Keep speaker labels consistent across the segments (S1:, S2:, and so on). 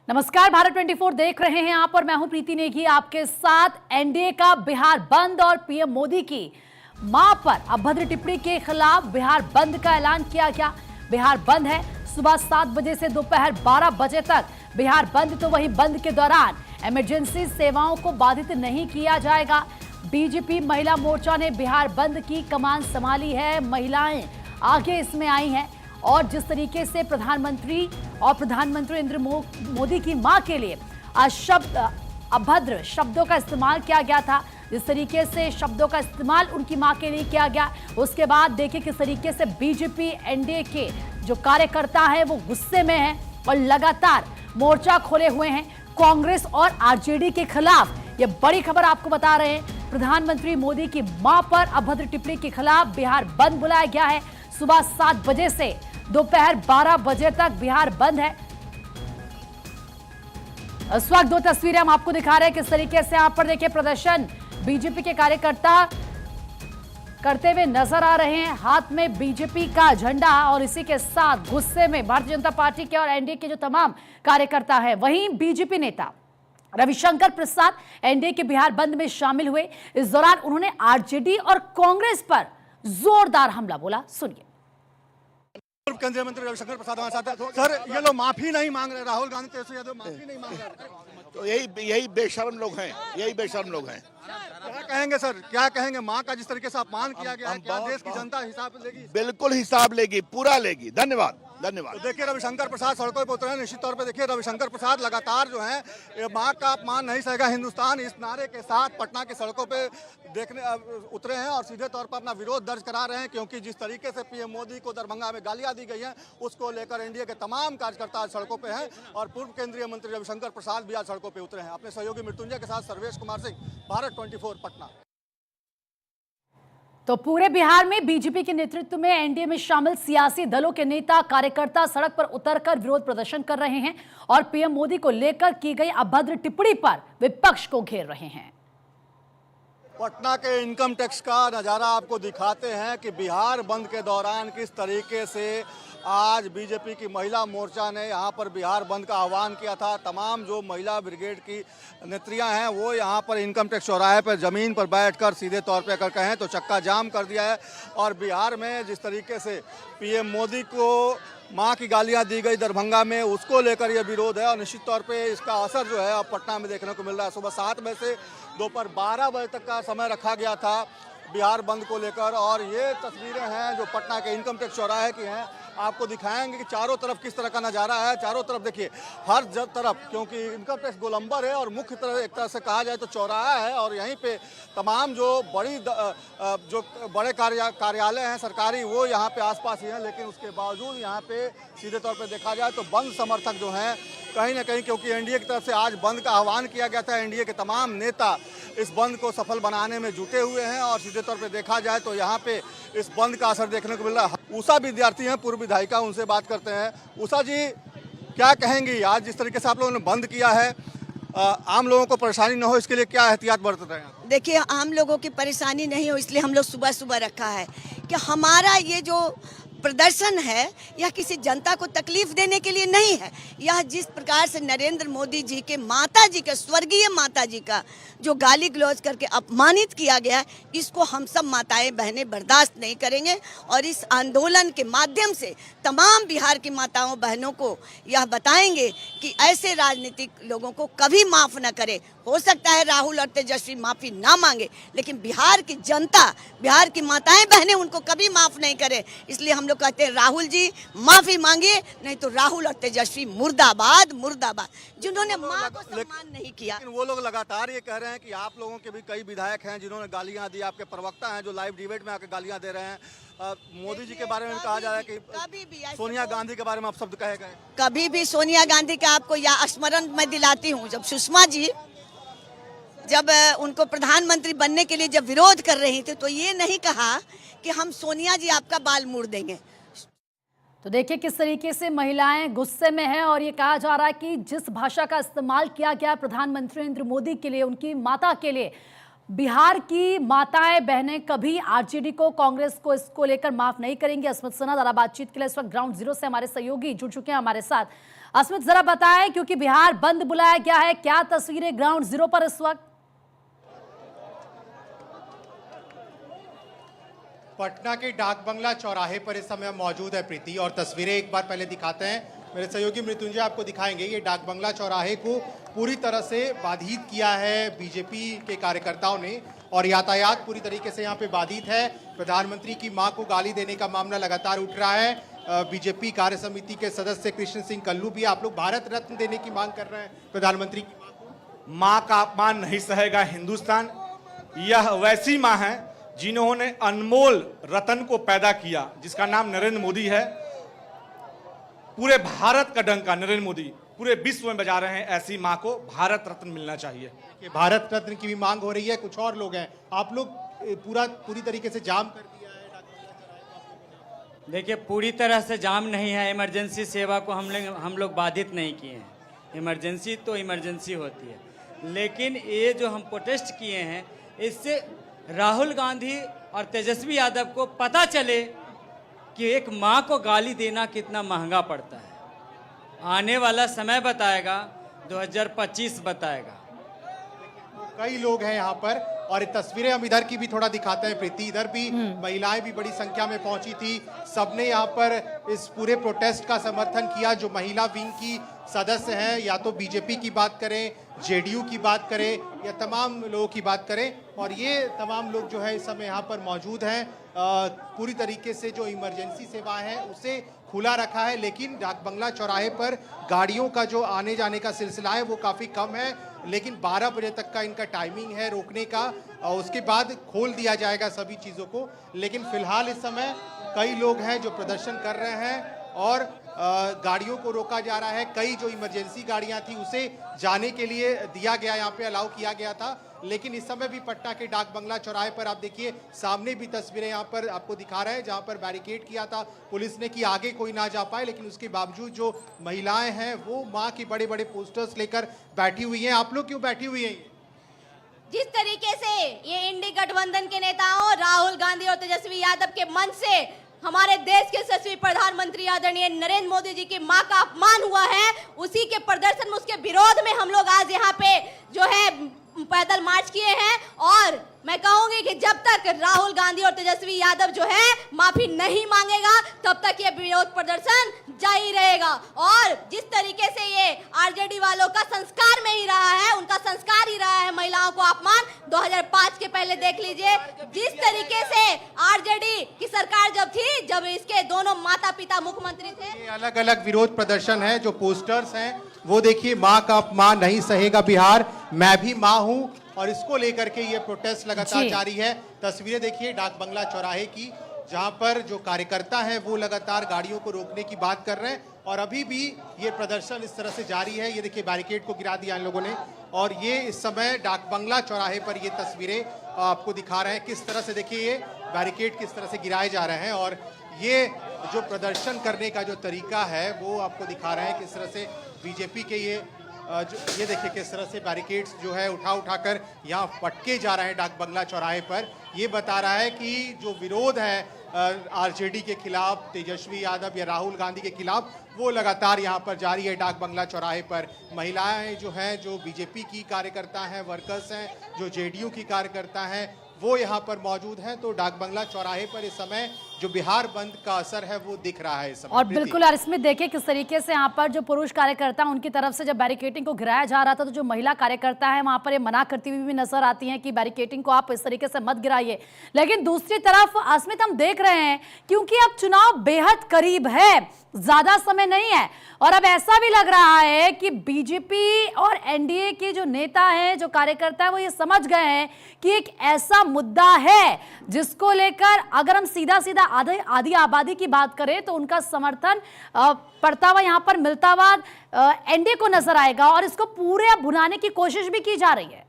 S1: नमस्कार, भारत 24 देख रहे हैं आप और मैं हूं प्रीति नेगी आपके साथ। एनडीए का बिहार बंद और पीएम मोदी की मां पर अभद्र टिप्पणी के खिलाफ बिहार बंद का ऐलान किया गया। बिहार बंद है, सुबह 7 बजे से दोपहर 12 बजे तक बिहार बंद। तो वहीं बंद के दौरान इमरजेंसी सेवाओं को बाधित नहीं किया जाएगा। बीजेपी महिला मोर्चा ने बिहार बंद की कमान संभाली है। महिलाएं आगे इसमें आई हैं और जिस तरीके से प्रधानमंत्री नरेंद्र मोदी की मां के लिए अभद्र शब्दों का इस्तेमाल किया गया था, जिस तरीके से शब्दों का इस्तेमाल उनकी मां के लिए किया गया, उसके बाद देखिए किस तरीके से बीजेपी एनडीए के जो कार्यकर्ता हैं वो गुस्से में हैं और लगातार मोर्चा खोले हुए हैं कांग्रेस और आरजेडी के खिलाफ। ये बड़ी खबर आपको बता रहे हैं। प्रधानमंत्री मोदी की मां पर अभद्र टिप्पणी के खिलाफ बिहार बंद बुलाया गया है। सुबह 7 बजे से दोपहर 12 बजे तक बिहार बंद है। इस वक्त 2 तस्वीरें हम आपको दिखा रहे हैं किस तरीके से यहाँ पर देखिए प्रदर्शन बीजेपी के कार्यकर्ता करते हुए नजर आ रहे हैं। हाथ में बीजेपी का झंडा और इसी के साथ गुस्से में भारतीय जनता पार्टी के और एनडीए के जो तमाम कार्यकर्ता हैं। वहीं बीजेपी नेता रविशंकर प्रसाद एनडीए के बिहार बंद में शामिल हुए। इस दौरान उन्होंने आरजेडी और कांग्रेस पर जोरदार हमला बोला। सुनिए।
S2: केंद्रीय मंत्री रविशंकर प्रसाद हमारे साथ हैं। सर, ये लोग माफी नहीं मांग रहे, राहुल गांधी तेजस्वी यादव माफी नहीं मांग रहे,
S3: तो यही बेशर्म लोग हैं, यही बेशर्म लोग हैं।
S2: क्या कहेंगे सर, क्या कहेंगे? माँ का जिस तरीके से अपमान किया गया है, क्या देश की जनता हिसाब लेगी?
S3: बिल्कुल हिसाब लेगी, पूरा लेगी। धन्यवाद।
S2: तो देखिए रविशंकर प्रसाद सड़कों पर उतरे हैं। निश्चित तौर पे देखिए रविशंकर प्रसाद लगातार जो है माँ का अपमान नहीं सहेगा हिंदुस्तान, इस नारे के साथ पटना की सड़कों पे उतरे हैं और सीधे तौर पर अपना विरोध दर्ज करा रहे हैं, क्योंकि जिस तरीके से पीएम मोदी को दरभंगा में गालियां दी गई हैं उसको लेकर एनडीए के तमाम कार्यकर्ता आज सड़कों पे हैं और पूर्व केंद्रीय मंत्री रविशंकर प्रसाद भी आज सड़कों पर उतरे हैं। अपने सहयोगी मृत्युंजय के साथ सर्वेश कुमार सिंह, भारत 24 पटना।
S1: तो पूरे बिहार में बीजेपी के नेतृत्व में एनडीए में शामिल सियासी दलों के नेता कार्यकर्ता सड़क पर उतरकर विरोध प्रदर्शन कर रहे हैं और पीएम मोदी को लेकर की गई अभद्र टिप्पणी पर विपक्ष को घेर रहे हैं।
S2: पटना के इनकम टैक्स का नज़ारा आपको दिखाते हैं कि बिहार बंद के दौरान किस तरीके से आज बीजेपी की महिला मोर्चा ने यहाँ पर बिहार बंद का आह्वान किया था। तमाम जो महिला ब्रिगेड की नेत्रियाँ हैं वो यहाँ पर इनकम टैक्स चौराहे पर ज़मीन पर बैठकर सीधे तौर पे अगर कहें तो चक्का जाम कर दिया है। और बिहार में जिस तरीके से पीएम मोदी को माँ की गालियाँ दी गई दरभंगा में, उसको लेकर ये विरोध है और निश्चित तौर पे इसका असर जो है अब पटना में देखने को मिल रहा है। सुबह 7 बजे से दोपहर 12 बजे तक का समय रखा गया था बिहार बंद को लेकर और ये तस्वीरें हैं जो पटना के इनकम टैक्स चौराहे की हैं। आपको दिखाएंगे कि चारों तरफ किस तरह का नज़ारा है। चारों तरफ देखिए हर तरफ, क्योंकि इनकम टैक्स गोलंबर है और मुख्य तरह एक तरह से कहा जाए तो चौराहा है और यहीं पे तमाम जो बड़े कार्यालय हैं सरकारी वो यहाँ पे आसपास ही हैं। लेकिन उसके बावजूद यहाँ पे सीधे तौर पे देखा जाए तो बंद समर्थक जो हैं कहीं ना कहीं, क्योंकि एनडीए की तरफ से आज बंद का आह्वान किया गया था, एनडीए के तमाम नेता इस बंद को सफल बनाने में जुटे हुए हैं और सीधे तौर पे देखा जाए तो यहाँ पे इस बंद का असर देखने को मिल रहा है। उषा विद्यार्थी हैं, पूर्व विधायिका, उनसे बात करते हैं। उषा जी, क्या कहेंगी आज जिस तरीके से आप लोगों ने बंद किया है, आम लोगों को परेशानी न हो इसके लिए क्या एहतियात बरत रहे हैं?
S4: देखिए, आम लोगों की परेशानी नहीं हो इसलिए हम लोग सुबह सुबह रखा है कि हमारा ये जो प्रदर्शन है यह किसी जनता को तकलीफ देने के लिए नहीं है। यह जिस प्रकार से नरेंद्र मोदी जी के माता जी का, स्वर्गीय माता जी का जो गाली गलौज करके अपमानित किया गया, इसको हम सब माताएं बहनें बर्दाश्त नहीं करेंगे और इस आंदोलन के माध्यम से तमाम बिहार की माताओं बहनों को यह बताएंगे कि ऐसे राजनीतिक लोगों को कभी माफ़ न करे। हो सकता है राहुल और तेजस्वी माफ़ी ना मांगे, लेकिन बिहार की जनता, बिहार की माताएं बहनें उनको कभी माफ़ नहीं करे। इसलिए हम लोग कहते हैं राहुल जी माफ़ी मांगिए, नहीं तो राहुल और तेजस्वी मुर्दाबाद मुर्दाबाद, जिन्होंने माँ को सम्मान नहीं किया।
S2: लेकिन वो लोग लगातार ये कह रहे हैं कि आप लोगों के भी कई विधायक हैं जिन्होंने गालियां दी, आपके प्रवक्ता हैं जो लाइव डिबेट में आकर गालियां दे रहे हैं। मोदी जी के बारे में कहा जा रहा है कि सोनिया गांधी के बारे में आप शब्द कहे गए।
S4: कभी भी सोनिया गांधी का आपको या स्मरण मैं दिलाती हूँ, जब सुषमा जी जब उनको प्रधानमंत्री बनने के लिए जब विरोध कर रही थी तो ये नहीं कहा कि हम सोनिया जी आपका बाल मोड़ देंगे।
S1: तो देखिए किस तरीके से महिलाएं गुस्से में हैं और ये कहा जा रहा है कि जिस भाषा का इस्तेमाल किया गया प्रधानमंत्री नरेंद्र मोदी के लिए, उनकी माता के लिए, बिहार की माताएं बहनें कभी आरजेडी को, कांग्रेस को इसको लेकर माफ नहीं करेंगी। अस्मित सिन्हा जरा बातचीत के लिए इस वक्त ग्राउंड जीरो से हमारे सहयोगी जुड़ चुके हैं हमारे साथ। अस्मित जरा बताएं, क्योंकि बिहार बंद बुलाया गया है, क्या तस्वीरें ग्राउंड जीरो पर इस वक्त?
S5: पटना के डाक बंगला चौराहे पर इस समय मौजूद है प्रीति, और तस्वीरें एक बार पहले दिखाते हैं। मेरे सहयोगी मृत्युंजय आपको दिखाएंगे। ये डाक बंगला चौराहे को पूरी तरह से बाधित किया है बीजेपी के कार्यकर्ताओं ने, और यातायात पूरी तरीके से यहाँ पे बाधित है। प्रधानमंत्री की मां को गाली देने का मामला लगातार उठ रहा है। बीजेपी कार्य समिति के सदस्य कृष्ण सिंह कल्लू भी, आप लोग भारत रत्न देने की मांग कर रहे हैं प्रधानमंत्री की मां को।
S6: मां का अपमान नहीं सहेगा हिंदुस्तान। यह वैसी मां है जिन्होंने अनमोल रतन को पैदा किया, जिसका नाम नरेंद्र मोदी है। पूरे भारत का डंका नरेंद्र मोदी पूरे विश्व में बजा रहे हैं। ऐसी मां को भारत रत्न मिलना चाहिए।
S5: भारत रत्न की भी मांग हो रही है। कुछ और लोग हैं, आप लोग पूरी तरीके से जाम कर दिया है डाक बंगला चौराहे को।
S7: देखिए, पूरी तरह से जाम नहीं है। इमरजेंसी सेवा को हम लोग बाधित नहीं किए हैं। इमरजेंसी तो इमरजेंसी होती है, लेकिन ये जो हम प्रोटेस्ट किए हैं, इससे राहुल गांधी और तेजस्वी यादव को पता चले कि एक मां को गाली देना कितना महंगा पड़ता है। आने वाला समय बताएगा, 2025 बताएगा।
S5: कई लोग हैं यहाँ पर, और तस्वीरें हम इधर की भी थोड़ा दिखाते हैं प्रीति। इधर भी महिलाएं भी बड़ी संख्या में पहुंची थी। सबने यहाँ पर इस पूरे प्रोटेस्ट का समर्थन किया। जो महिला विंग की सदस्य हैं, या तो बीजेपी की बात करें, जेडीयू की बात करें, या तमाम लोगों की बात करें, और ये तमाम लोग जो है इस समय यहाँ पर मौजूद हैं। पूरी तरीके से जो इमरजेंसी सेवा है उसे खुला रखा है, लेकिन डाक बंगला चौराहे पर गाड़ियों का जो आने जाने का सिलसिला है वो काफ़ी कम है। लेकिन 12 बजे तक का इनका टाइमिंग है रोकने का, और उसके बाद खोल दिया जाएगा सभी चीज़ों को। लेकिन फिलहाल इस समय कई लोग हैं जो प्रदर्शन कर रहे हैं, और गाड़ियों को रोका जा रहा है। कई जो इमरजेंसी गाड़ियां थी उसे जाने के लिए दिया गया, यहाँ पे अलाउ किया गया था। लेकिन इस समय भी पटना के डाक बंगला चौराहे पर आप देखिए, सामने भी तस्वीरें यहाँ पर आपको दिखा रहे हैं, जहाँ पर बैरिकेड किया था पुलिस ने कि आगे कोई ना जा पाए। लेकिन उसके बावजूद जो महिलाएं हैं वो माँ के बड़े बड़े पोस्टर्स लेकर बैठी हुई हैं। आप लोग क्यों बैठी हुई हैं?
S8: जिस तरीके से ये इंडी गठबंधन के नेताओं राहुल गांधी और तेजस्वी यादव के मन से हमारे देश के यशस्वी प्रधानमंत्री आदरणीय नरेंद्र मोदी जी की मां का अपमान हुआ है, उसी के प्रदर्शन में, उसके विरोध में हम लोग आज यहाँ पे जो है पैदल मार्च किए हैं। और मैं कहूंगी कि जब तक राहुल गांधी और तेजस्वी यादव जो है माफी नहीं मांगेगा, तब तक ये विरोध प्रदर्शन जारी रहेगा। और जिस तरीके से ये आरजेडी वालों का संस्कार में ही रहा है, उनका संस्कार ही रहा है महिलाओं को अपमान। 2005 के पहले देख लीजिए, जिस तरीके से आरजेडी की सरकार जब थी, जब इसके दोनों माता पिता मुख्यमंत्री थे।
S5: अलग अलग विरोध प्रदर्शन है, जो पोस्टर्स हैं वो देखिए, माँ का अपमान नहीं सहेगा बिहार, मैं भी माँ हूँ, और इसको लेकर के ये प्रोटेस्ट लगातार जारी है। तस्वीरें देखिए डाक बंगला चौराहे की, जहां पर जो कार्यकर्ता हैं वो लगातार गाड़ियों को रोकने की बात कर रहे हैं, और अभी भी ये प्रदर्शन इस तरह से जारी है। ये देखिए बैरिकेड को गिरा दिया इन लोगों ने, और ये इस समय डाक बंगला चौराहे पर ये तस्वीरें आपको दिखा रहे हैं किस तरह से। देखिए ये बैरिकेड किस तरह से गिराए जा रहे हैं, और ये जो प्रदर्शन करने का जो तरीका है वो आपको दिखा रहे हैं किस तरह से बीजेपी के ये देखिए किस तरह से बैरिकेड्स जो है उठाकर यहाँ पटके जा रहे हैं डाक बंगला चौराहे पर। ये बता रहा है कि जो विरोध है आरजेडी के खिलाफ, तेजस्वी यादव या राहुल गांधी के खिलाफ, वो लगातार यहाँ पर जारी है डाक बंगला चौराहे पर। महिलाएं जो हैं, जो बीजेपी की कार्यकर्ता हैं, वर्कर्स हैं, जो जेडीयू की कार्यकर्ता हैं, वो यहाँ पर मौजूद हैं। तो डाक बंगला चौराहे पर इस समय जो बिहार बंद का असर है वो दिख रहा है इस समय।
S1: और बिल्कुल, और इसमें देखिए किस तरीके से यहाँ पर जो पुरुष कार्यकर्ता उनकी तरफ से जब बैरिकेटिंग को गिराया जा रहा था, तो जो महिला कार्यकर्ता है वहां पर ये मना करती हुई भी नजर आती हैं कि बैरिकेटिंग को आप इस तरीके से मत गिराइए। लेकिन दूसरी तरफ अस्मित हम देख रहे हैं, क्योंकि अब चुनाव बेहद करीब है, ज्यादा समय नहीं है, और अब ऐसा भी लग रहा है कि बीजेपी और एनडीए के जो नेता हैं, जो कार्यकर्ता है, वो ये समझ गए हैं कि एक ऐसा मुद्दा है जिसको लेकर अगर हम सीधा सीधा आधी आबादी की बात करें तो उनका समर्थन पड़ता हुआ यहाँ पर मिलता हुआ एनडीए को नजर आएगा, और इसको पूरे भुनाने की कोशिश भी की जा रही है।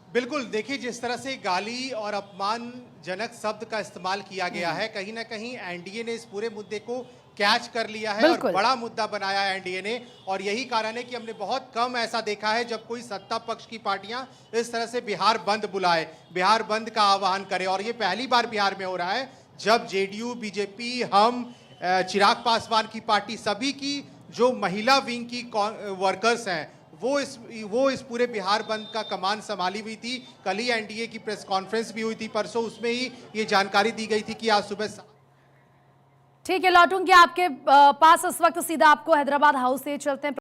S5: बिल्कुल, देखिए जिस तरह से गाली और अपमान जनक शब्द का इस्तेमाल किया गया है। कहीं ना कहीं एनडीए ने इस पूरे मुद्दे को कैच कर लिया है और
S1: बिल्कुल।
S5: बड़ा मुद्दा बनाया है एनडीए ने, और यही कारण है कि हमने बहुत कम ऐसा देखा है जब कोई सत्ता पक्ष की पार्टियां इस तरह से बिहार बंद बुलाए, बिहार बंद का आह्वान करे। और ये पहली बार बिहार में हो रहा है जब जेडीयू, बीजेपी, हम, चिराग पासवान की पार्टी, सभी की जो महिला विंग की वर्कर्स हैं वो इस पूरे बिहार बंद का कमान संभाली हुई थी। कल ही एनडीए की प्रेस कॉन्फ्रेंस भी हुई थी परसों, उसमें ही ये जानकारी दी गई थी कि आज सुबह
S1: ठीक है, लौटूंगी आपके पास इस वक्त, सीधा आपको हैदराबाद हाउस से चलते हैं।